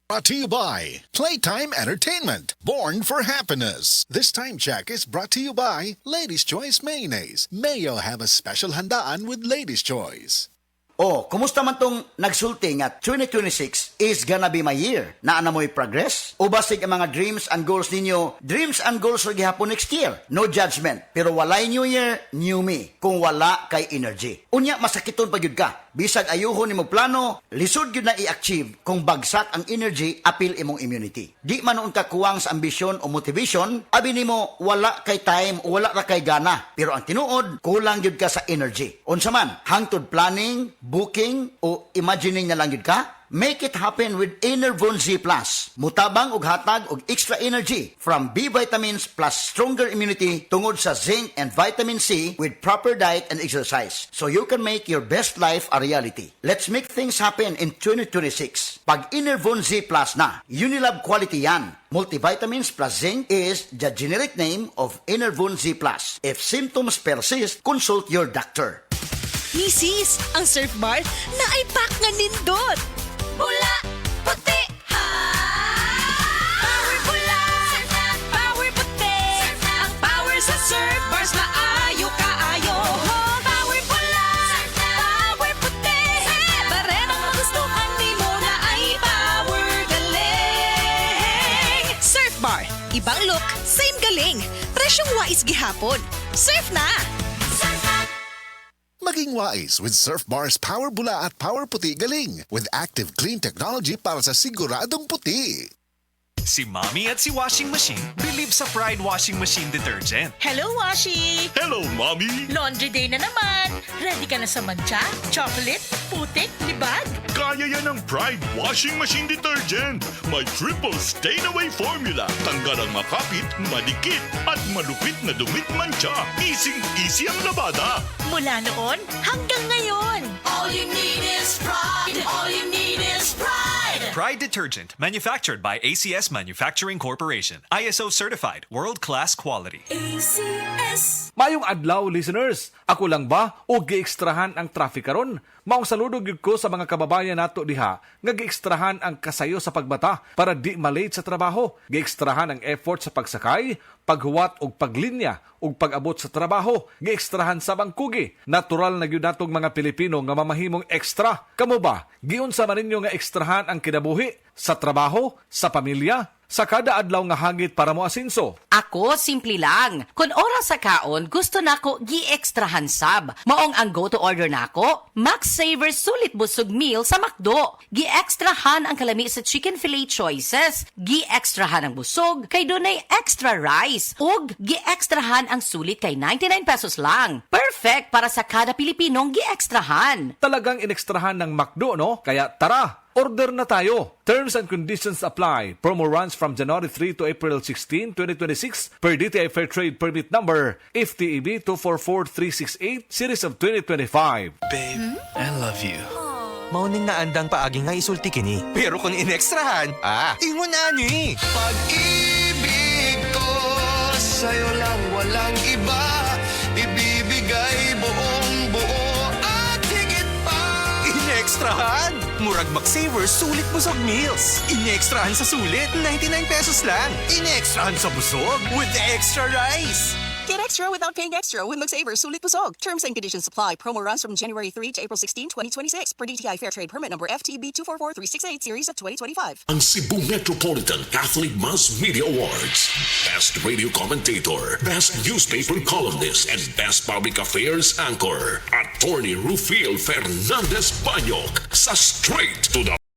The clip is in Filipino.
Brought to you by Playtime Entertainment, born for happiness. This time check is brought to you by Lady's Choice Mayonnaise. Mayo have a special handaan with Lady's Choice. Oh, kumusta man tong nagsulti nga 2026 is gonna be my year? Naana mo'y progress? O basig ang mga dreams and goals ninyo, dreams and goals rin gihapon next year? No judgment. Pero walay new year, new me. Kung wala kay energy. Unya, masakiton pa yun ka. Bisag ayuhon ni mo plano, lisod yun na i-achieve kung bagsak ang energy, apil imong immunity. Di man noon ka kuwang sa ambisyon o motivation, abi ni mo wala kay time o wala ra kay gana. Pero ang tinuod, kulang yun ka sa energy. Unsa man, hangtod planning, booking o imagining na lang yun ka? Make it happen with Enervon Z+. Mutabang og hatag og extra energy from B vitamins plus stronger immunity tungod sa zinc and vitamin C with proper diet and exercise. So you can make your best life a reality. Let's make things happen in 2026. Pag Enervon Z+ na, Unilab quality yan. Multivitamins plus zinc is the generic name of Enervon Z+. If symptoms persist, consult your doctor. Misis, ang surf bar na ay pack nga nindot. Bula, puti, ha! Power bula, power puti. Ang power sa surf bars na ayo kaayo. Power bula, power puti. Barena ang gustuhan ni mo na ay power galing. Surf bar, ibang look, same galing. Presyong wais gihapon. Surf na! Maging wise with Surf Bar's Power Bula at Power Puti Galing with active clean technology para sa siguradong puti. Si Mommy at si Washing Machine believe sa Pride Washing Machine Detergent. Hello, Washi! Hello, Mommy! Laundry day na naman. Ready ka na sa mancha, chocolate, putik, libag? Kaya yan ang Pride Washing Machine Detergent. May triple stain-away formula. Tanggal ang makapit, madikit, at malupit na dumit mancha. Easy-easy ang labada. Mula noon hanggang ngayon. All you need is pride. All you need is pride. Pride Detergent, manufactured by ACS Manufacturing Corporation. ISO certified, world-class quality. ACS. Mayong adlaw, listeners. Ako lang ba o giekstrahan ang traffic karon? Maong saludog yun ko sa mga kababayan nato diha nga giekstrahan ang kasayo sa pagbata para di malate sa trabaho. Giekstrahan ang effort sa pagsakay, paghuwat og paglinya ug pag-abot sa trabaho. Giekstrahan sa bangkugi. Natural na gyud natong mga Pilipino nga mamahimong ekstra. Kamo ba? Giunsa man ninyo nga ekstrahan ang kinabuhi sa trabaho, sa pamilya, sa kada adlaw nga hangit para mo asinso? Ako, simple lang. Kung oras sa kaon, gusto nako gi-extrahan sab. Maong ang go-to order nako, Max Saver Sulit Busog Meal sa McDo. Gi-extrahan ang kalami sa chicken fillet choices. Gi-extrahan ang busog, kay dunay extra rice. Ug gi-extrahan ang sulit kay 99 pesos lang. Perfect para sa kada Pilipinong gi-extrahan. Talagang inekstrahan ng McDo, no? Kaya tara! Order na tayo. Terms and conditions apply. Promo runs from January 3 to April 16, 2026 per DTI Fair Trade Permit Number FTEB 244368 Series of 2025. Babe, I love you. Mauning nga andang paagi nga isulti kini. Pero kung inekstrahan, ingon na ni. Pag-ibig ko sa'yo lang walang iba. Ibibigay buong buo at higit pa. Inekstrahan! Murag Max-Saver Sulit Busog Meals. Inekstrahan sa sulit, 99 pesos lang. Inekstrahan sa busog with extra rice. Get extra without paying extra with McSaver Sulit Busog. Terms and conditions apply. Promo runs from January 3 to April 16, 2026 per DTI Fair Trade Permit Number FTB 244368 Series of 2025. Ang Cebu Metropolitan Catholic Mass Media Awards. Best Radio Commentator, Best Newspaper Columnist, and Best Public Affairs Anchor. Attorney Rufiel Fernandez Banyok sa Straight to the